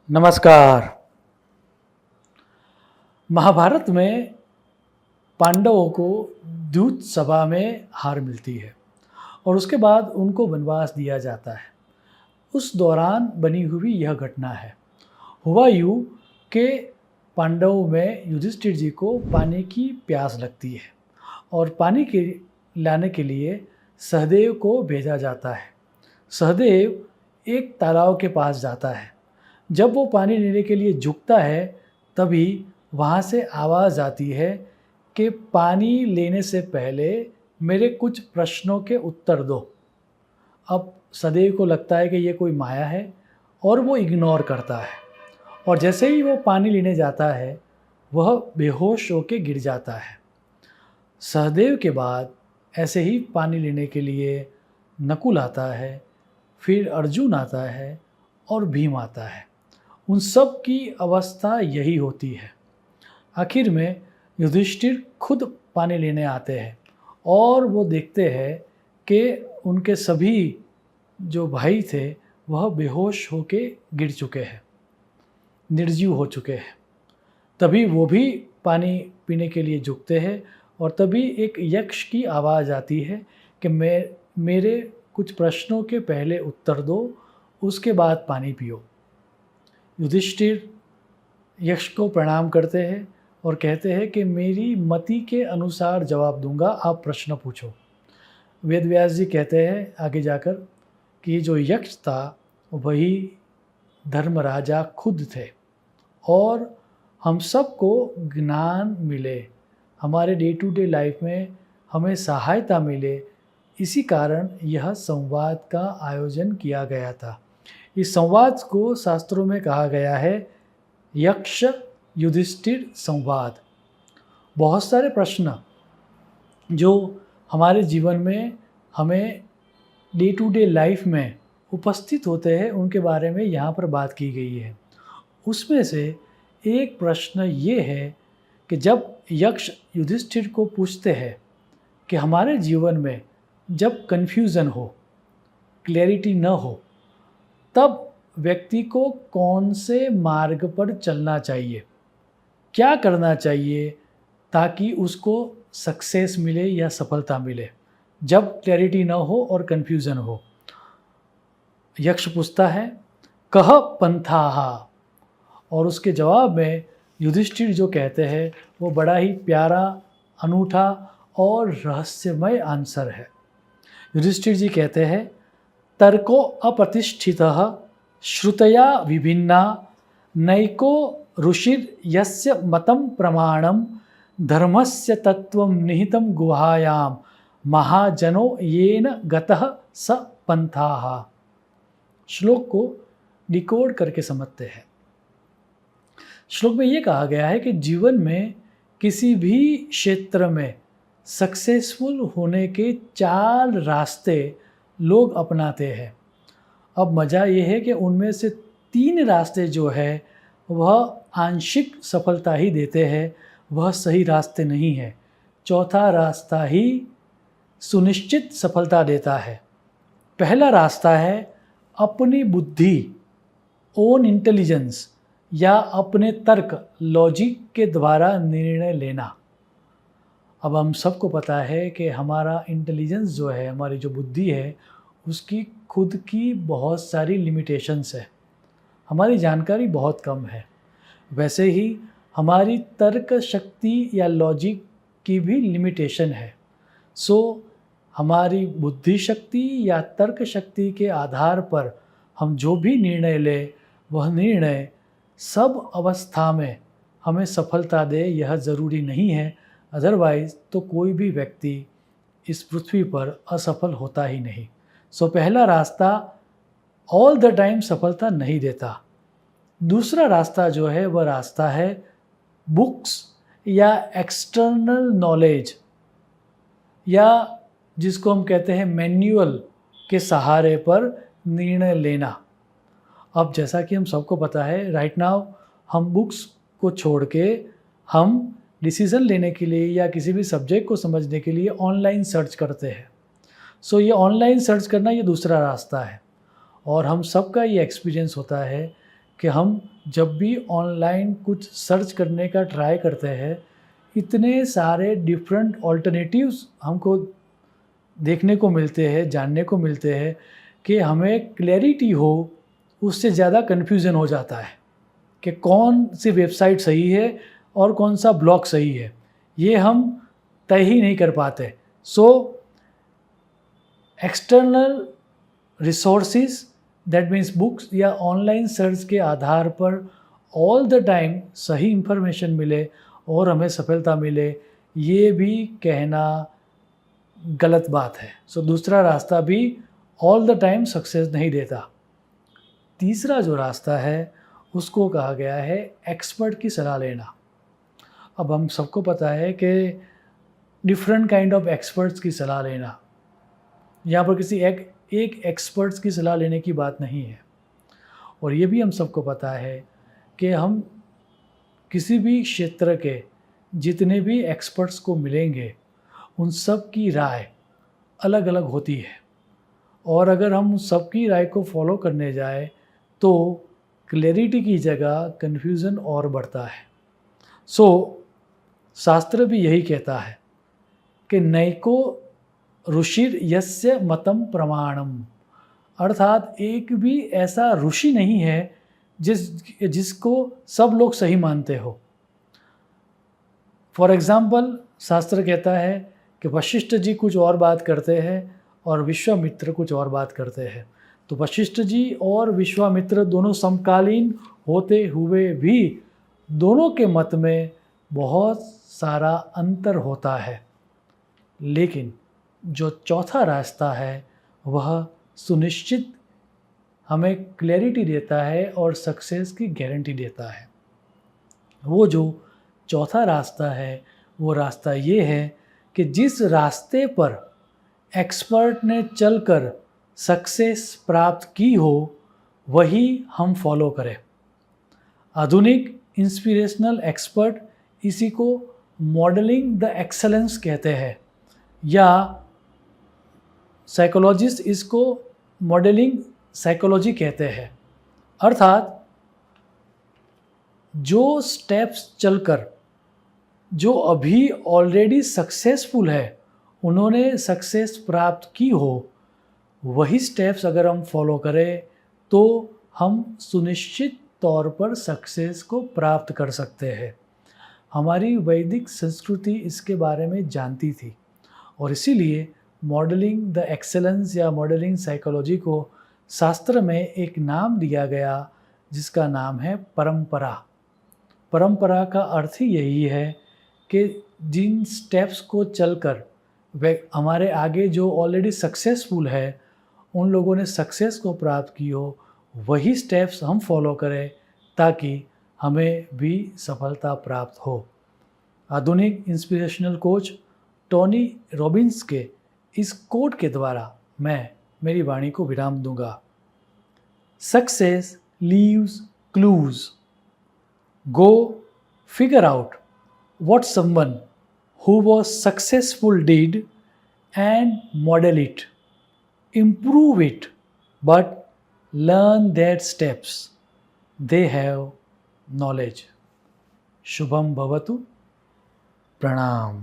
नमस्कार। महाभारत में पांडवों को द्यूत सभा में हार मिलती है और उसके बाद उनको वनवास दिया जाता है। उस दौरान बनी हुई यह घटना है। हुआ यूं कि पांडवों में युधिष्ठिर जी को पानी की प्यास लगती है और पानी के लाने के लिए सहदेव को भेजा जाता है। सहदेव एक तालाब के पास जाता है। जब वो पानी लेने के लिए झुकता है तभी वहाँ से आवाज़ आती है कि पानी लेने से पहले मेरे कुछ प्रश्नों के उत्तर दो। अब सदैव को लगता है कि ये कोई माया है और वो इग्नोर करता है और जैसे ही वो पानी लेने जाता है वह बेहोश होकर गिर जाता है। सहदेव के बाद ऐसे ही पानी लेने के लिए नकुल आता है, फिर अर्जुन आता है और भीम आता है। उन सब की अवस्था यही होती है। आखिर में युधिष्ठिर खुद पानी लेने आते हैं और वो देखते हैं कि उनके सभी जो भाई थे वह बेहोश होके गिर चुके हैं, निर्जीव हो चुके हैं। तभी वो भी पानी पीने के लिए झुकते हैं और तभी एक यक्ष की आवाज़ आती है कि मेरे कुछ प्रश्नों के पहले उत्तर दो, उसके बाद पानी पियो। युधिष्ठिर यक्ष को प्रणाम करते हैं और कहते हैं कि मेरी मति के अनुसार जवाब दूंगा, आप प्रश्न पूछो। वेदव्यास जी कहते हैं आगे जाकर कि जो यक्ष था वही धर्मराजा खुद थे और हम सबको ज्ञान मिले, हमारे डे टू डे लाइफ में हमें सहायता मिले, इसी कारण यह संवाद का आयोजन किया गया था। इस संवाद को शास्त्रों में कहा गया है यक्ष युधिष्ठिर संवाद। बहुत सारे प्रश्न जो हमारे जीवन में हमें डे टू डे लाइफ में उपस्थित होते हैं उनके बारे में यहाँ पर बात की गई है। उसमें से एक प्रश्न ये है कि जब यक्ष युधिष्ठिर को पूछते हैं कि हमारे जीवन में जब कन्फ्यूज़न हो, क्लैरिटी न हो, तब व्यक्ति को कौन से मार्ग पर चलना चाहिए, क्या करना चाहिए ताकि उसको सक्सेस मिले या सफलता मिले, जब क्लैरिटी न हो और कन्फ्यूज़न हो। यक्ष पूछता है कह पंथाः, और उसके जवाब में युधिष्ठिर जो कहते हैं वो बड़ा ही प्यारा, अनूठा और रहस्यमय आंसर है। युधिष्ठिर जी कहते हैं तर्को अप्रतिष्ठितः श्रुतया विभिन्ना नैको ऋषिर् यस्य मतम प्रमाणम धर्मस्य तत्वं निहितं गुहायां महाजनो येन गतः स पंथाः। श्लोक को डिकोड करके समझते हैं। श्लोक में ये कहा गया है कि जीवन में किसी भी क्षेत्र में सक्सेसफुल होने के 4 रास्ते लोग अपनाते हैं। अब मज़ा ये है कि उनमें से 3 रास्ते जो है वह आंशिक सफलता ही देते हैं, वह सही रास्ते नहीं है। चौथा रास्ता ही सुनिश्चित सफलता देता है। पहला रास्ता है अपनी बुद्धि, ओन इंटेलिजेंस या अपने तर्क, लॉजिक के द्वारा निर्णय लेना। अब हम सबको पता है कि हमारा इंटेलिजेंस जो है, हमारी जो बुद्धि है, उसकी खुद की बहुत सारी लिमिटेशंस है, हमारी जानकारी बहुत कम है। वैसे ही हमारी तर्क शक्ति या लॉजिक की भी लिमिटेशन है। सो हमारी बुद्धि शक्ति या तर्क शक्ति के आधार पर हम जो भी निर्णय लें वह निर्णय सब अवस्था में हमें सफलता दे, यह ज़रूरी नहीं है। अदरवाइज़ तो कोई भी व्यक्ति इस पृथ्वी पर असफल होता ही नहीं। सो पहला रास्ता ऑल द टाइम सफलता नहीं देता। दूसरा रास्ता जो है वह रास्ता है बुक्स या एक्सटर्नल नॉलेज, या जिसको हम कहते हैं मैनुअल के सहारे पर निर्णय लेना। अब जैसा कि हम सबको पता है राइट नाउ हम बुक्स को छोड़ के हम डिसीज़न लेने के लिए या किसी भी सब्जेक्ट को समझने के लिए ऑनलाइन सर्च करते हैं। सो ये ऑनलाइन सर्च करना ये दूसरा रास्ता है। और हम सबका ये एक्सपीरियंस होता है कि हम जब भी ऑनलाइन कुछ सर्च करने का ट्राई करते हैं, इतने सारे डिफरेंट ऑल्टरनेटिव्स हमको देखने को मिलते हैं, जानने को मिलते हैं कि हमें क्लैरिटी हो, उससे ज़्यादा कन्फ्यूज़न हो जाता है कि कौन सी वेबसाइट सही है और कौन सा ब्लॉग सही है, ये हम तय ही नहीं कर पाते। So external resources, that means books या ऑनलाइन सर्च के आधार पर ऑल द टाइम सही इंफॉर्मेशन मिले और हमें सफलता मिले, ये भी कहना गलत बात है। सो दूसरा रास्ता भी ऑल द टाइम सक्सेस नहीं देता। तीसरा जो रास्ता है उसको कहा गया है एक्सपर्ट की सलाह लेना। अब हम सबको पता है कि डिफरेंट काइंड ऑफ एक्सपर्ट्स की सलाह लेना, यहाँ पर किसी एक एक्सपर्ट्स की सलाह लेने की बात नहीं है। और ये भी हम सबको पता है कि हम किसी भी क्षेत्र के जितने भी एक्सपर्ट्स को मिलेंगे, उन सब की राय अलग अलग होती है, और अगर हम सबकी राय को फॉलो करने जाए तो क्लैरिटी की जगह कन्फ्यूज़न और बढ़ता है। सो शास्त्र भी यही कहता है कि नैको ऋषिर यस्य मतम प्रमाणम, अर्थात एक भी ऐसा ऋषि नहीं है जिसको सब लोग सही मानते हो। फॉर एग्ज़ाम्पल शास्त्र कहता है कि वशिष्ठ जी कुछ और बात करते हैं और विश्वामित्र कुछ और बात करते हैं। तो वशिष्ठ जी और विश्वामित्र दोनों समकालीन होते हुए भी दोनों के मत में बहुत सारा अंतर होता है, लेकिन जो चौथा रास्ता है वह सुनिश्चित हमें क्लैरिटी देता है और सक्सेस की गारंटी देता है। वो जो चौथा रास्ता है वो रास्ता ये है कि जिस रास्ते पर एक्सपर्ट ने चलकर सक्सेस प्राप्त की हो वही हम फॉलो करें। आधुनिक इंस्पिरेशनल एक्सपर्ट इसी को मॉडलिंग द एक्सेलेंस कहते हैं, या साइकोलॉजिस्ट इसको मॉडलिंग साइकोलॉजी कहते हैं। अर्थात जो स्टेप्स चलकर जो अभी ऑलरेडी सक्सेसफुल है, उन्होंने सक्सेस प्राप्त की हो, वही स्टेप्स अगर हम फॉलो करें तो हम सुनिश्चित तौर पर सक्सेस को प्राप्त कर सकते हैं। हमारी वैदिक संस्कृति इसके बारे में जानती थी, और इसीलिए मॉडलिंग द एक्सेलेंस या मॉडलिंग साइकोलॉजी को शास्त्र में एक नाम दिया गया जिसका नाम है परंपरा। परंपरा का अर्थ ही यही है कि जिन स्टेप्स को चलकर वे हमारे आगे जो ऑलरेडी सक्सेसफुल है, उन लोगों ने सक्सेस को प्राप्त की हो, वही स्टेप्स हम फॉलो करें ताकि हमें भी सफलता प्राप्त हो। आधुनिक इंस्पिरेशनल कोच टोनी रॉबिन्स के इस कोट के द्वारा मैं मेरी वाणी को विराम दूंगा। Success leaves clues, go figure out what someone who was successful did and model it, improve it, but learn their steps. They have knowledge. Shubham Bhavatu. Pranam.